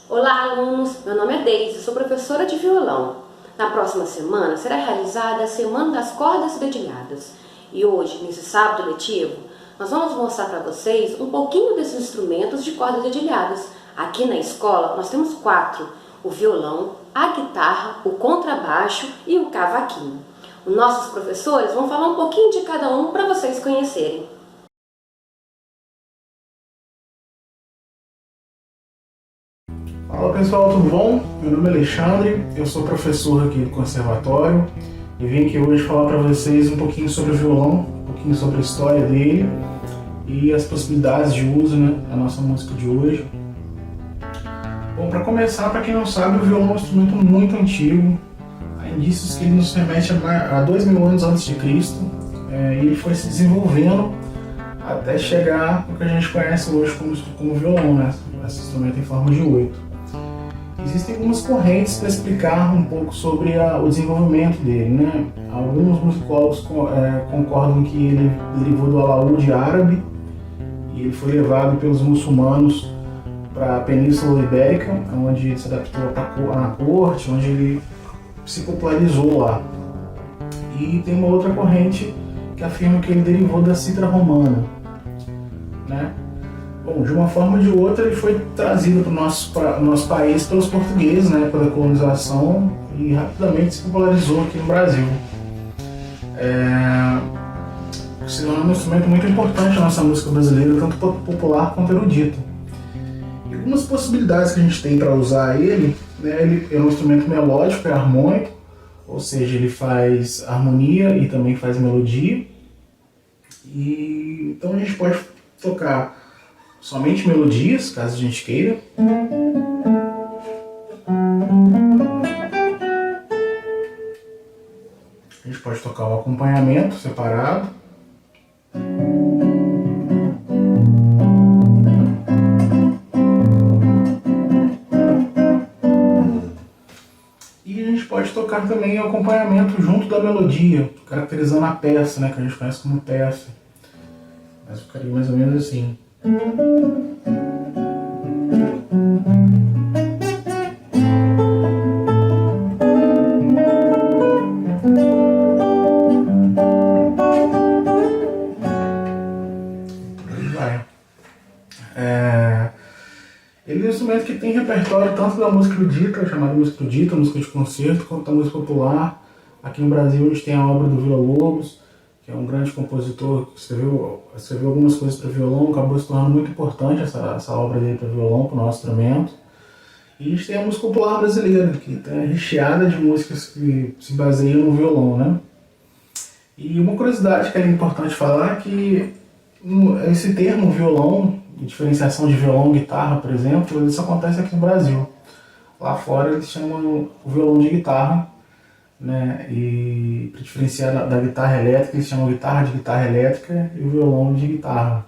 Olá, alunos! Meu nome é Deise, sou professora de violão. Na próxima semana será realizada a Semana das Cordas Dedilhadas. E hoje, nesse sábado letivo, nós vamos mostrar para vocês um pouquinho desses instrumentos de cordas dedilhadas. Aqui na escola nós temos 4, o violão, a guitarra, o contrabaixo e o cavaquinho. Os nossos professores vão falar um pouquinho de cada um para vocês conhecerem. Fala pessoal, tudo bom? Meu nome é Alexandre, eu sou professor aqui do Conservatório e vim aqui hoje falar para vocês um pouquinho sobre o violão, um pouquinho sobre a história dele e as possibilidades de uso, da nossa música de hoje. Bom, para começar, para quem não sabe, o violão é um instrumento muito antigo. Há indícios que ele nos remete a 2000 anos antes de Cristo e ele foi se desenvolvendo até chegar no que a gente conhece hoje como violão, esse instrumento em forma de 8. Existem algumas correntes para explicar um pouco sobre o desenvolvimento dele, Alguns musicólogos concordam que ele derivou do alaúde árabe e ele foi levado pelos muçulmanos para a Península Ibérica, onde ele se adaptou à corte, onde ele se popularizou lá. E tem uma outra corrente que afirma que ele derivou da cítara romana, Bom, de uma forma ou de outra ele foi trazido para o nosso país pelos portugueses, pela colonização, e rapidamente se popularizou aqui no Brasil. Se tornou um instrumento muito importante na nossa música brasileira, tanto popular quanto erudita. E algumas possibilidades que a gente tem para usar ele, ele é um instrumento melódico e harmônico, ou seja, ele faz harmonia e também faz melodia. E então a gente pode tocar somente melodias, caso a gente queira. A gente pode tocar um acompanhamento separado. E a gente pode tocar também o acompanhamento junto da melodia, caracterizando a peça, que a gente conhece como peça. Mas ficaria mais ou menos assim. Ele é um instrumento que tem repertório tanto da música erudita, chamada música erudita, música de concerto, quanto da música popular. Aqui no Brasil a gente tem a obra do Villa-Lobos, que é um grande compositor que escreveu algumas coisas para violão, acabou se tornando muito importante essa obra dele para violão, para o nosso instrumento. E a gente tem a música popular brasileira, que está recheada de músicas que se baseiam no violão, E uma curiosidade que é importante falar é que esse termo violão, diferenciação de violão e guitarra, por exemplo, isso acontece aqui no Brasil. Lá fora eles chamam o violão de guitarra, E para diferenciar da guitarra elétrica, eles chamam guitarra de guitarra elétrica e o violão de guitarra.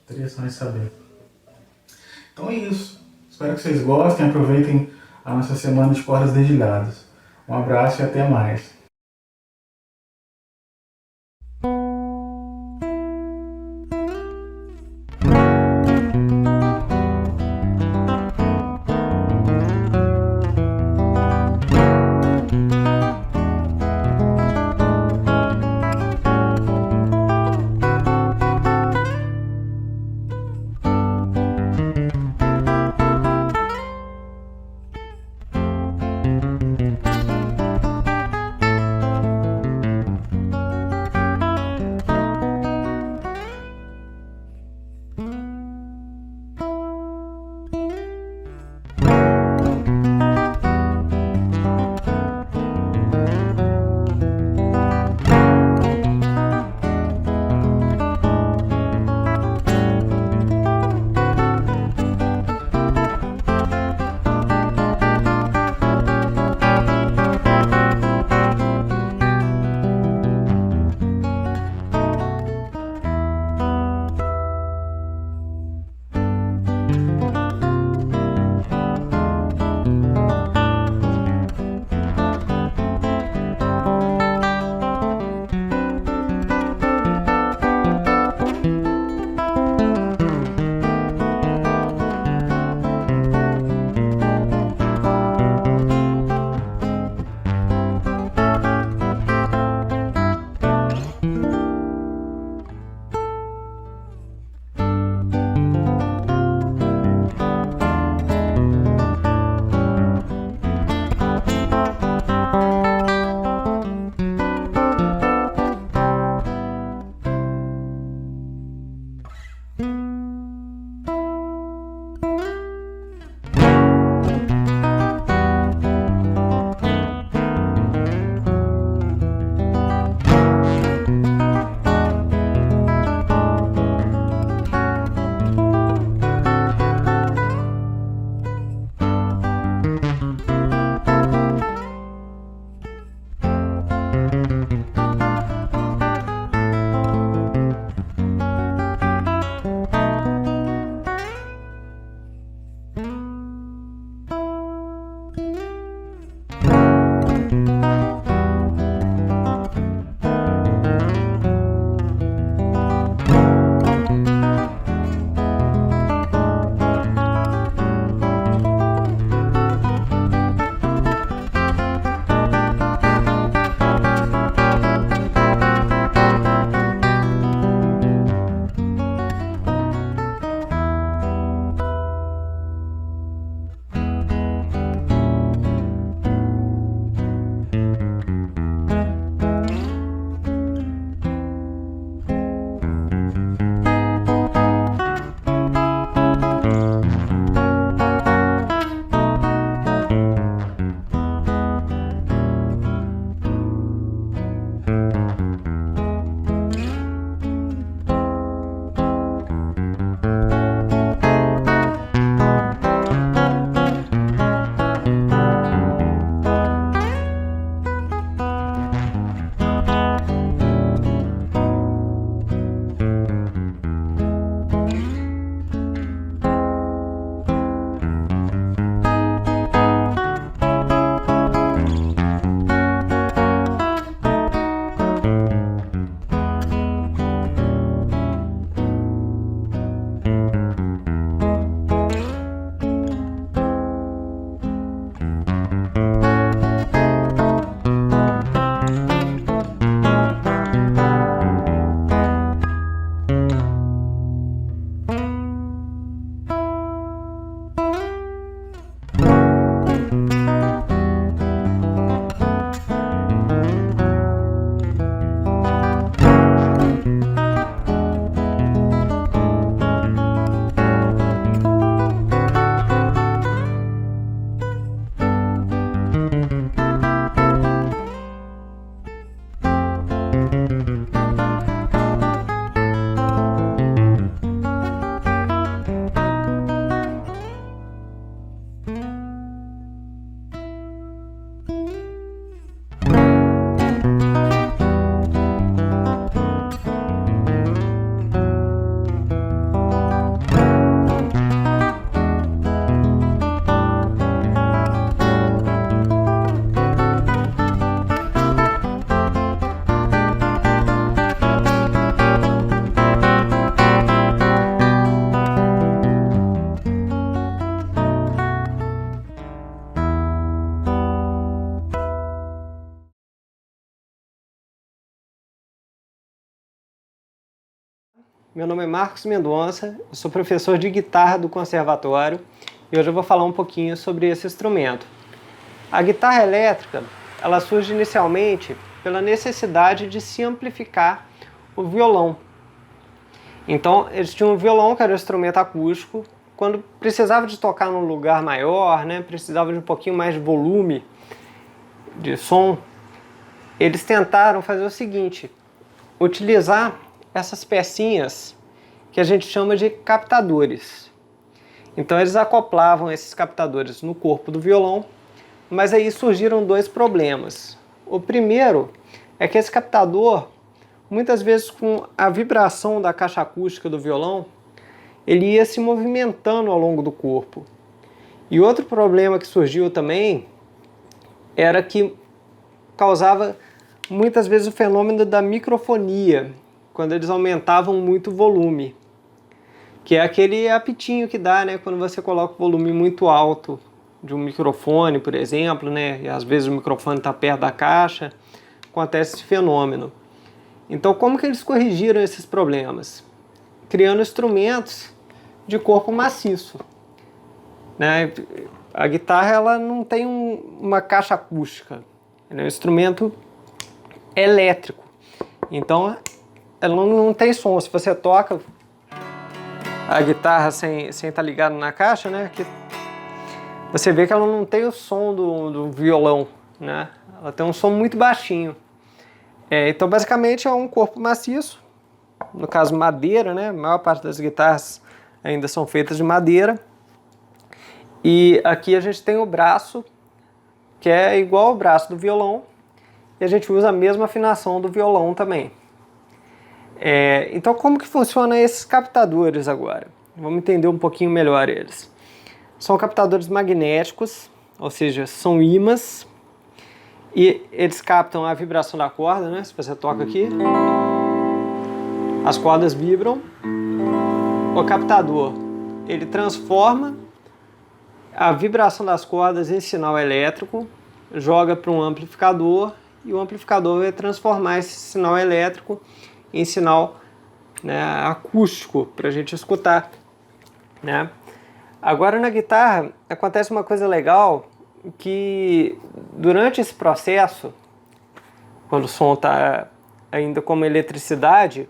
Interessante saber. Então é isso. Espero que vocês gostem, aproveitem a nossa semana de cordas dedilhadas. Um abraço e até mais. Meu nome é Marcos Mendonça, eu sou professor de guitarra do Conservatório e hoje eu vou falar um pouquinho sobre esse instrumento. A guitarra elétrica, ela surge inicialmente pela necessidade de se amplificar o violão. Então, eles tinham um violão, que era um instrumento acústico. Quando precisava de tocar num lugar maior, precisava de um pouquinho mais de volume de som, eles tentaram fazer o seguinte: utilizar essas pecinhas que a gente chama de captadores. Então eles acoplavam esses captadores no corpo do violão, mas aí surgiram dois problemas. O primeiro é que esse captador, muitas vezes com a vibração da caixa acústica do violão, ele ia se movimentando ao longo do corpo. E outro problema que surgiu também era que causava muitas vezes o fenômeno da microfonia, quando eles aumentavam muito o volume, que é aquele apitinho que dá, quando você coloca o volume muito alto de um microfone, por exemplo, e às vezes o microfone está perto da caixa, acontece esse fenômeno. Então, como que eles corrigiram esses problemas? Criando instrumentos de corpo maciço. A guitarra, ela não tem uma caixa acústica, é um instrumento elétrico. Então, ela não tem som. Se você toca a guitarra sem estar ligado na caixa, que você vê que ela não tem o som do violão, Ela tem um som muito baixinho. Então, basicamente, é um corpo maciço, no caso madeira, A maior parte das guitarras ainda são feitas de madeira. E aqui a gente tem o braço, que é igual ao braço do violão, e a gente usa a mesma afinação do violão também. Então, como que funcionam esses captadores agora? Vamos entender um pouquinho melhor eles. São captadores magnéticos, ou seja, são ímãs, e eles captam a vibração da corda, Se você toca aqui, as cordas vibram. O captador, ele transforma a vibração das cordas em sinal elétrico, joga para um amplificador, e o amplificador vai transformar esse sinal elétrico em sinal acústico para a gente escutar. Agora, na guitarra acontece uma coisa legal, que durante esse processo, quando o som está ainda como eletricidade,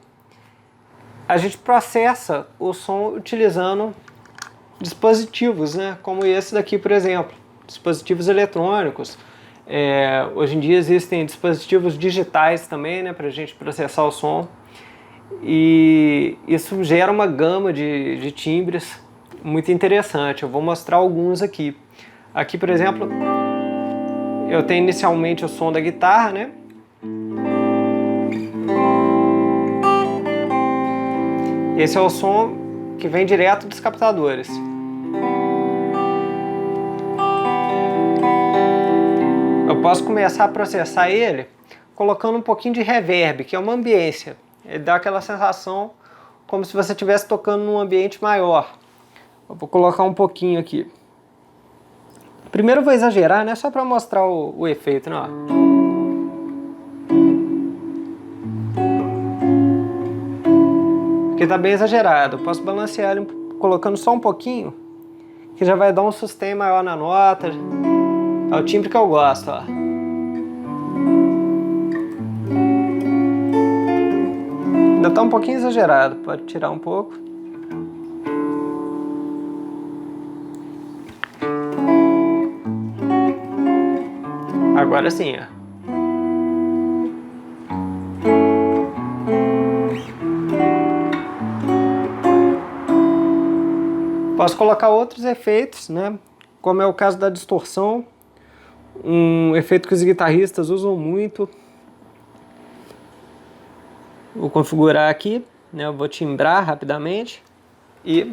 a gente processa o som utilizando dispositivos, como esse daqui, por exemplo, dispositivos eletrônicos. Hoje em dia existem dispositivos digitais também, para a gente processar o som, e isso gera uma gama de timbres muito interessante. Eu vou mostrar alguns aqui. Aqui, por exemplo, eu tenho inicialmente o som da guitarra, Esse é o som que vem direto dos captadores. Eu posso começar a processar ele colocando um pouquinho de reverb, que é uma ambiência. Ele dá aquela sensação como se você estivesse tocando num ambiente maior. Eu vou colocar um pouquinho aqui. Primeiro eu vou exagerar, né? Só para mostrar o efeito, né? Aqui tá bem exagerado. Eu posso balancear ele colocando só um pouquinho, que já vai dar um sustain maior na nota. É o timbre que eu gosto, ó. Ainda tá um pouquinho exagerado, pode tirar um pouco. Agora sim, ó. Posso colocar outros efeitos, né? Como é o caso da distorção, um efeito que os guitarristas usam muito. Vou configurar aqui, né? Eu vou timbrar rapidamente e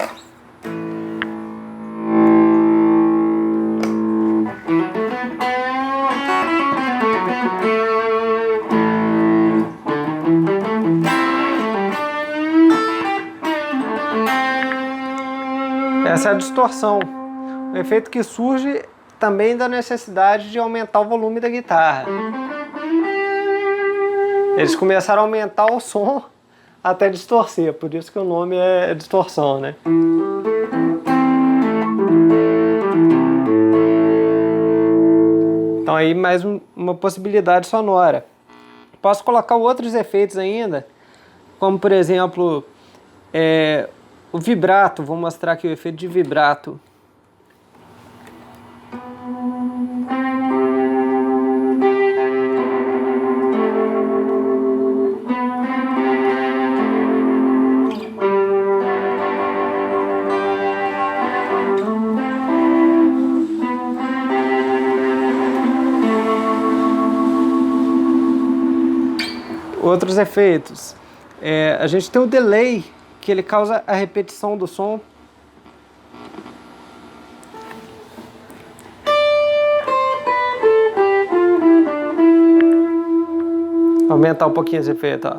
essa é a distorção, um efeito que surge também da necessidade de aumentar o volume da guitarra. Eles começaram a aumentar o som até distorcer, por isso que o nome é distorção, né? Então aí mais uma possibilidade sonora. Posso colocar outros efeitos ainda, como por exemplo o vibrato. Vou mostrar aqui o efeito de vibrato. Outros efeitos. A gente tem o delay, que ele causa a repetição do som. Vou aumentar um pouquinho esse efeito, ó.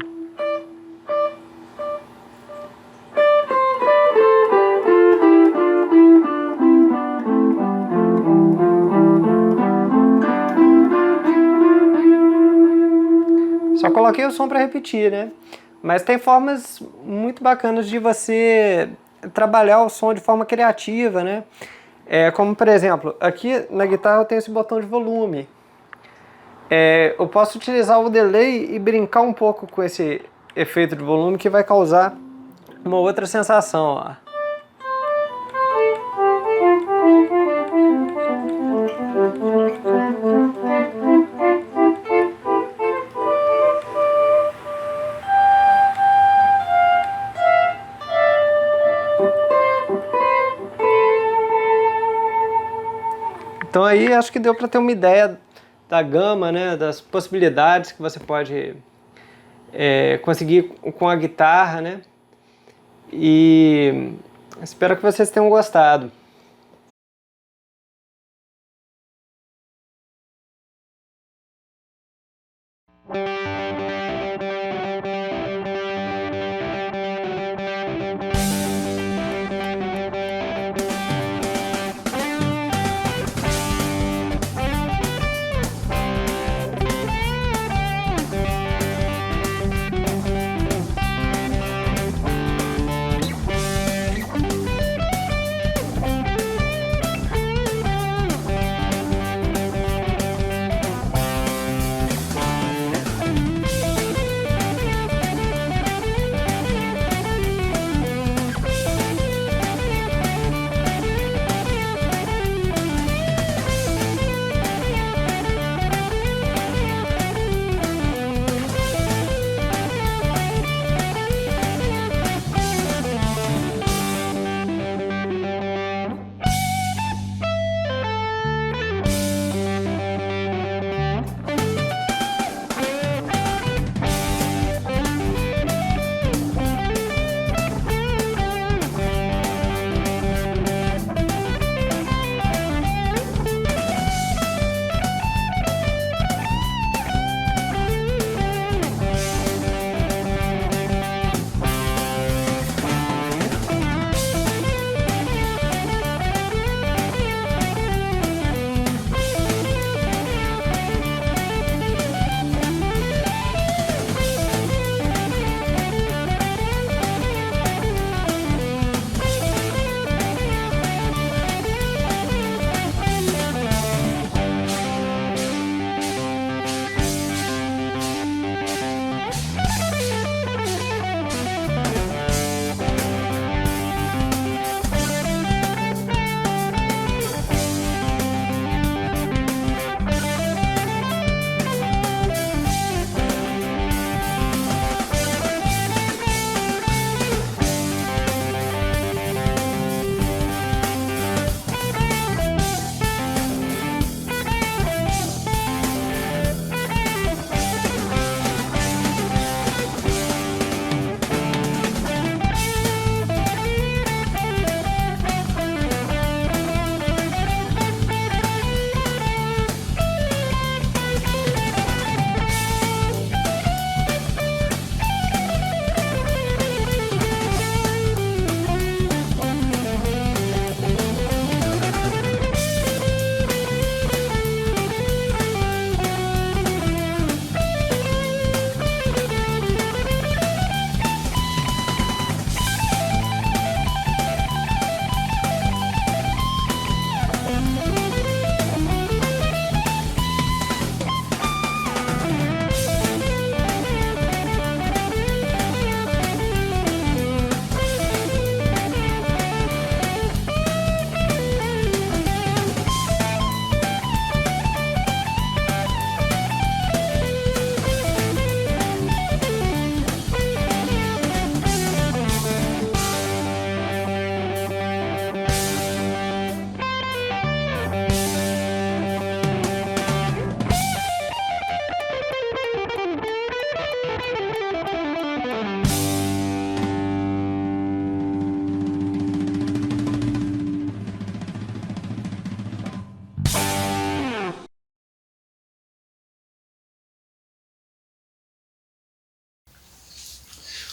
Só coloquei o som para repetir, né? Mas tem formas muito bacanas de você trabalhar o som de forma criativa, né? Como, por exemplo, aqui na guitarra eu tenho esse botão de volume. Eu posso utilizar o delay e brincar um pouco com esse efeito de volume, que vai causar uma outra sensação, ó. Então aí acho que deu para ter uma ideia da gama, né, das possibilidades que você pode conseguir com a guitarra, né? E espero que vocês tenham gostado.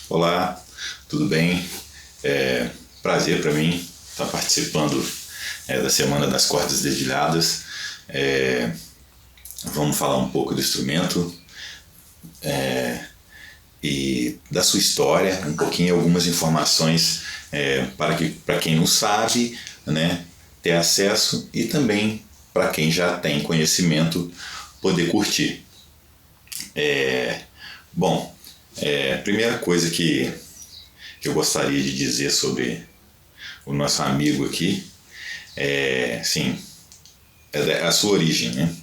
Olá, tudo bem? Prazer para mim estar participando da Semana das Cordas Dedilhadas. Vamos falar um pouco do instrumento e da sua história, um pouquinho, algumas informações para quem não sabe, né, ter acesso, e também para quem já tem conhecimento poder curtir. Primeira coisa que eu gostaria de dizer sobre o nosso amigo aqui é a sua origem, né?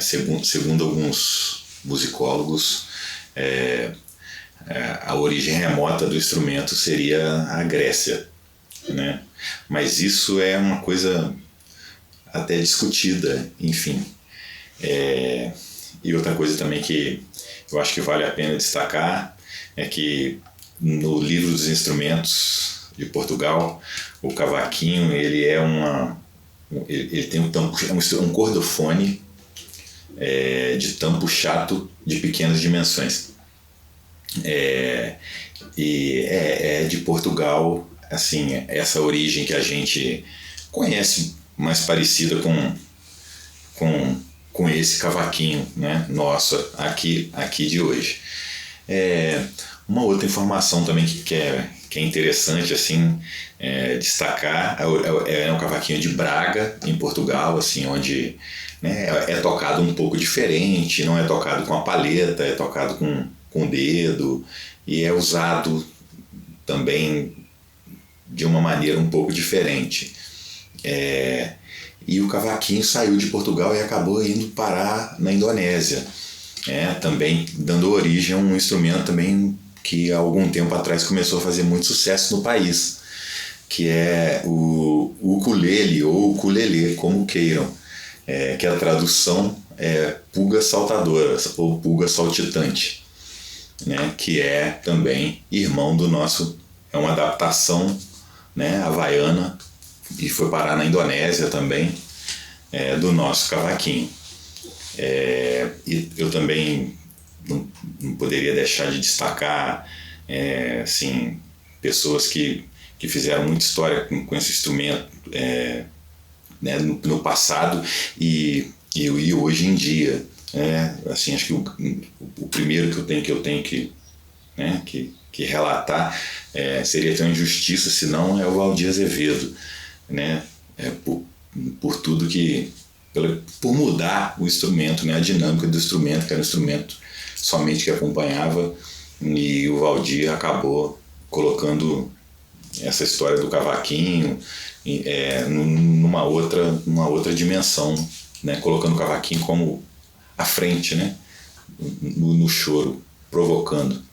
Segundo alguns musicólogos, a origem remota do instrumento seria a Grécia, né? Mas isso é uma coisa até discutida, enfim. E outra coisa também que eu acho que vale a pena destacar é que no livro dos instrumentos de Portugal, o cavaquinho ele tem um cordofone de tampo chato de pequenas dimensões. E é de Portugal, assim, essa origem que a gente conhece, mais parecida com esse cavaquinho, né, nosso aqui de hoje. Uma outra informação também que é interessante assim, destacar é um cavaquinho de Braga, em Portugal, assim, onde, né, é tocado um pouco diferente, não é tocado com a palheta, é tocado com o dedo, e é usado também de uma maneira um pouco diferente. E o cavaquinho saiu de Portugal e acabou indo parar na Indonésia, também dando origem a um instrumento também que há algum tempo atrás começou a fazer muito sucesso no país, que é o ukulele ou ukulele, como queiram, que a tradução é pulga saltadora ou pulga saltitante, né, que é também irmão do nosso, é uma adaptação, né, havaiana, e foi parar na Indonésia também, do nosso cavaquinho. E eu também não poderia deixar de destacar pessoas que fizeram muita história com esse instrumento, né, no passado e hoje em dia. Acho que o primeiro que eu tenho que relatar seria até uma injustiça, se não é o Valdir Azevedo, né? Por tudo por mudar o instrumento, né? A dinâmica do instrumento, que era um instrumento somente que acompanhava, e o Valdir acabou colocando essa história do cavaquinho numa outra dimensão, né? Colocando o cavaquinho como à frente, né? No choro, provocando.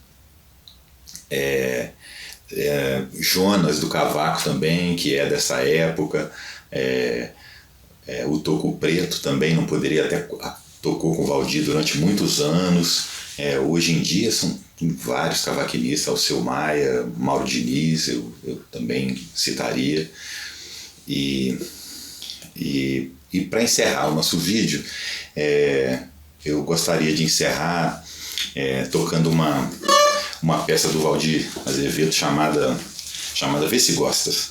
Jonas do cavaco também, que é dessa época. O Toco Preto também não poderia, até tocou com o Valdir durante muitos anos. Hoje em dia são vários cavaquinistas, Alceu Maia, Mauro Diniz, eu também citaria. E para encerrar o nosso vídeo, eu gostaria de encerrar tocando uma peça do Valdir Azevedo chamada Vê Se Gostas.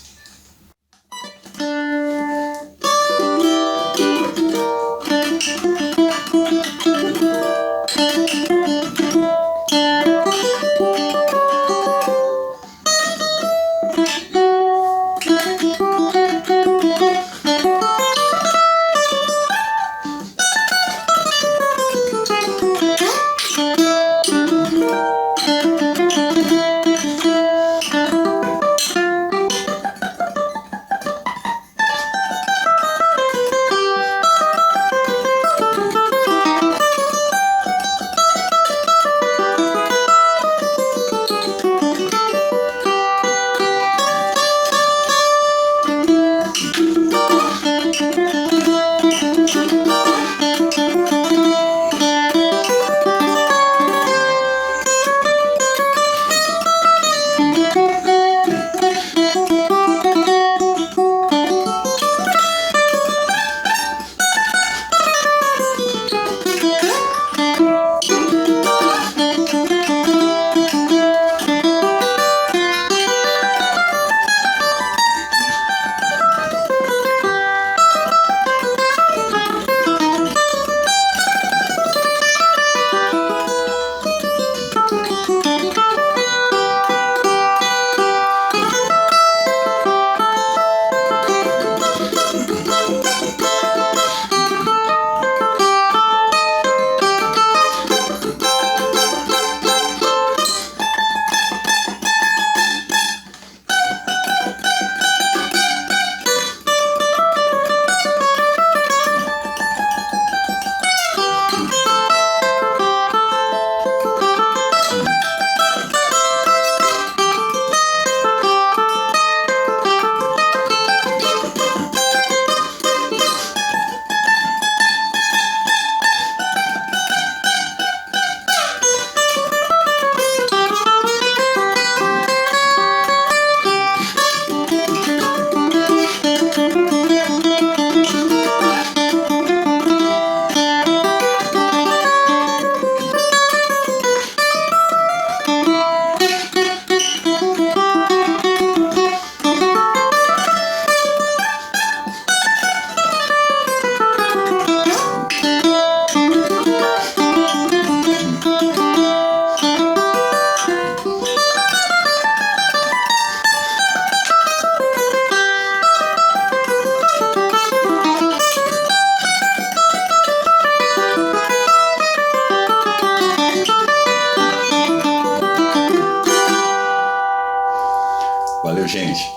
gente.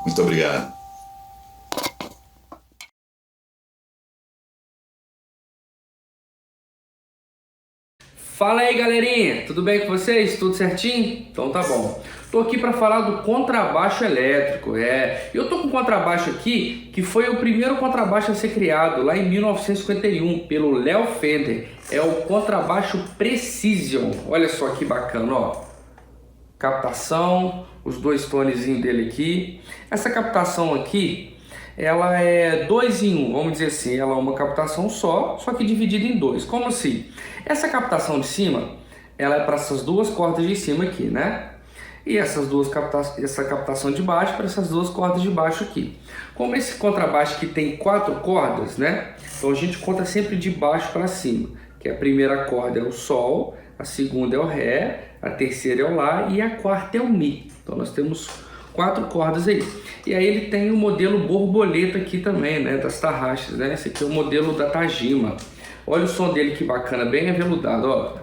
Muito obrigado. Fala aí, galerinha, tudo bem com vocês? Tudo certinho? Então tá bom. Tô aqui para falar do contrabaixo elétrico. Eu tô com um contrabaixo aqui que foi o primeiro contrabaixo a ser criado lá em 1951 pelo Léo Fender. É o contrabaixo Precision. Olha só que bacana, ó. Captação, os dois tonezinhos dele aqui. Essa captação aqui, ela é 2 em 1, vamos dizer assim. Ela é uma captação só que dividida em 2. Como assim? Essa captação de cima, ela é para essas duas cordas de cima aqui, né? E essa captação de baixo para essas duas cordas de baixo aqui. Como esse contrabaixo aqui tem 4 cordas, né? Então a gente conta sempre de baixo para cima. Que a primeira corda é o Sol, a segunda é o Ré, a terceira é o Lá e a quarta é o Mi. Então nós temos 4 cordas aí. E aí ele tem o modelo borboleta aqui também, né? Das tarraxas, né? Esse aqui é o modelo da Tajima. Olha o som dele que bacana, bem aveludado, ó.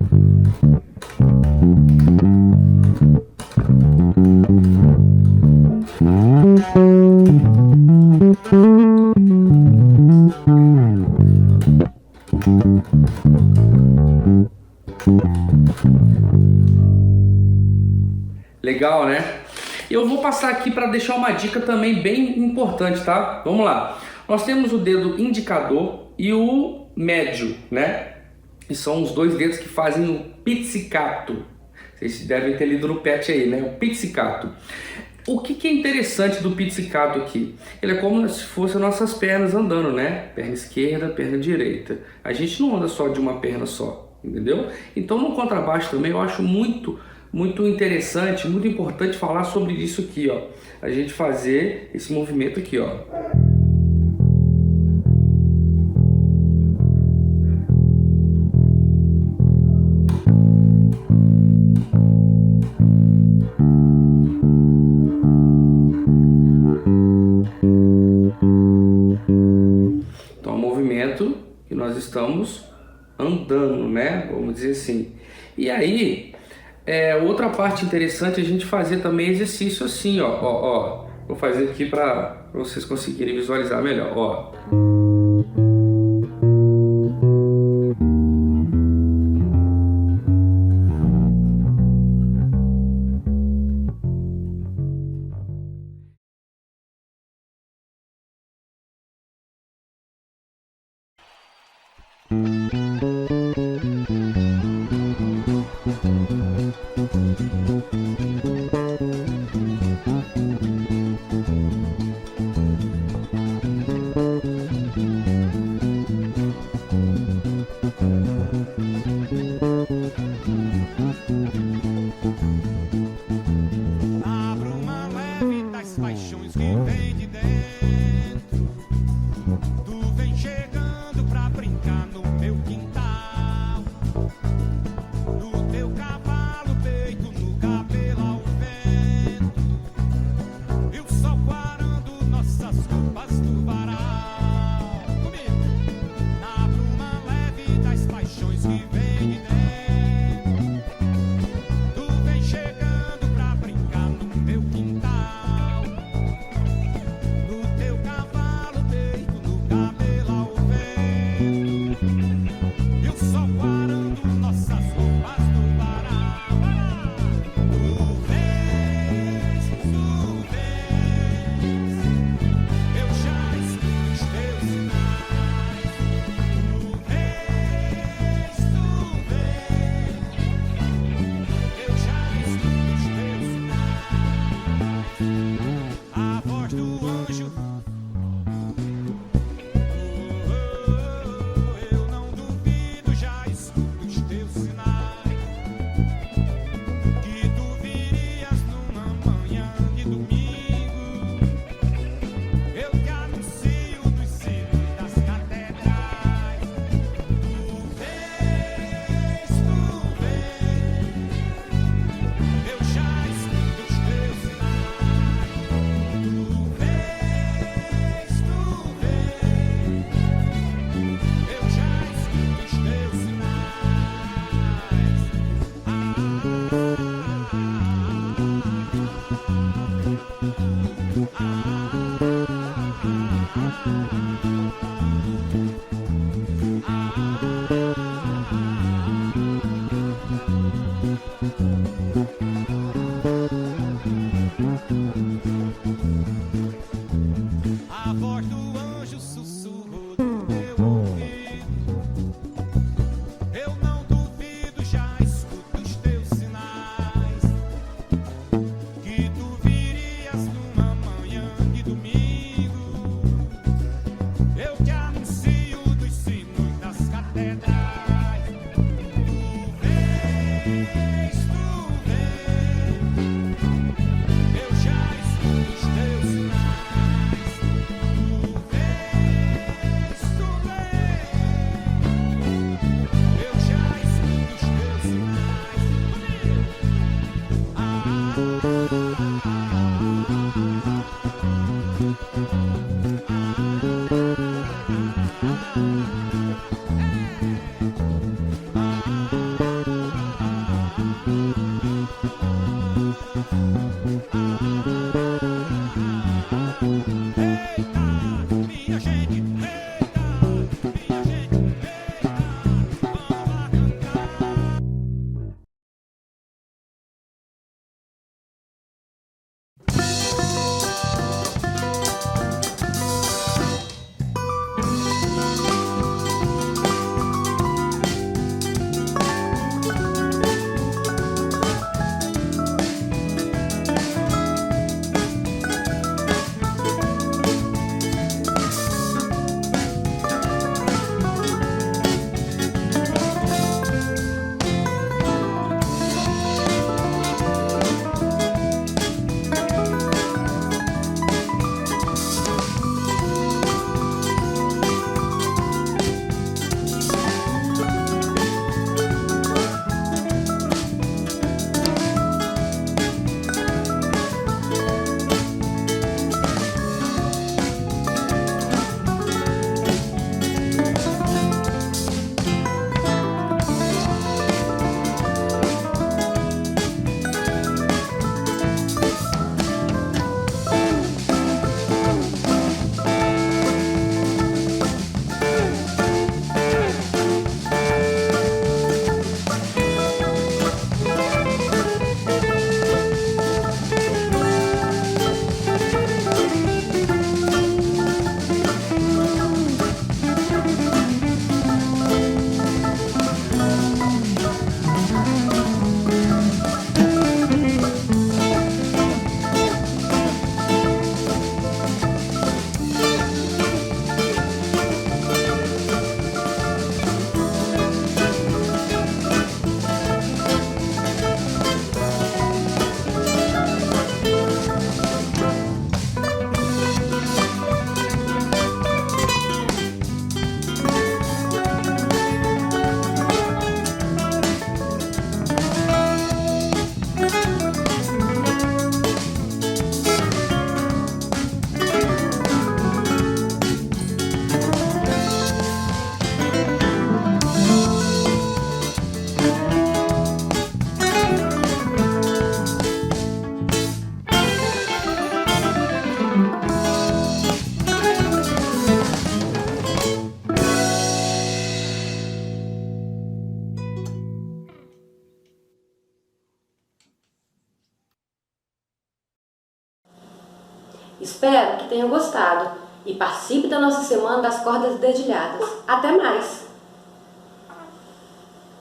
Legal, né? Eu vou passar aqui para deixar uma dica também bem importante, tá? Vamos lá. Nós temos o dedo indicador e o médio, né? E são os dois dedos que fazem o pizzicato. Vocês devem ter lido no pet aí, né? O pizzicato. O que é interessante do pizzicato aqui? Ele é como se fossem nossas pernas andando, né? Perna esquerda, perna direita. A gente não anda só de uma perna só, entendeu? Então no contrabaixo também eu acho muito interessante, muito importante falar sobre isso aqui, ó. A gente fazer esse movimento aqui, ó. Então é um movimento que nós estamos andando, né? Vamos dizer assim. E aí, outra parte interessante é a gente fazer também exercício assim, ó. Vou fazer aqui para vocês conseguirem visualizar melhor, ó. Abra uma leve das paixões que vem de dentro. Tu vem chegando pra brincar no meu quintal. No teu cavalo, peito, no cabelo ao vento. E o sol quarando nossas roupas do varal. Comigo. Na bruma leve das paixões que vem de dentro. Tu vem chegando pra brincar no meu quintal. No teu cavalo, peito, no cabelo ao vento. E o sol quarando nossas roupas do varal. Tu vens, eu já escuto os teus sinais. Tu vens, A voz do anjo sussurrou no meu ouvido. Eu não duvido, já escuto os teus sinais. Que tu virias numa manhã de domingo. Eu te anuncio dos sinos das catedrais. Tu vês, eu já escuto os teus sinais. Espero que tenham gostado e participe da nossa Semana das Cordas Dedilhadas. Até mais!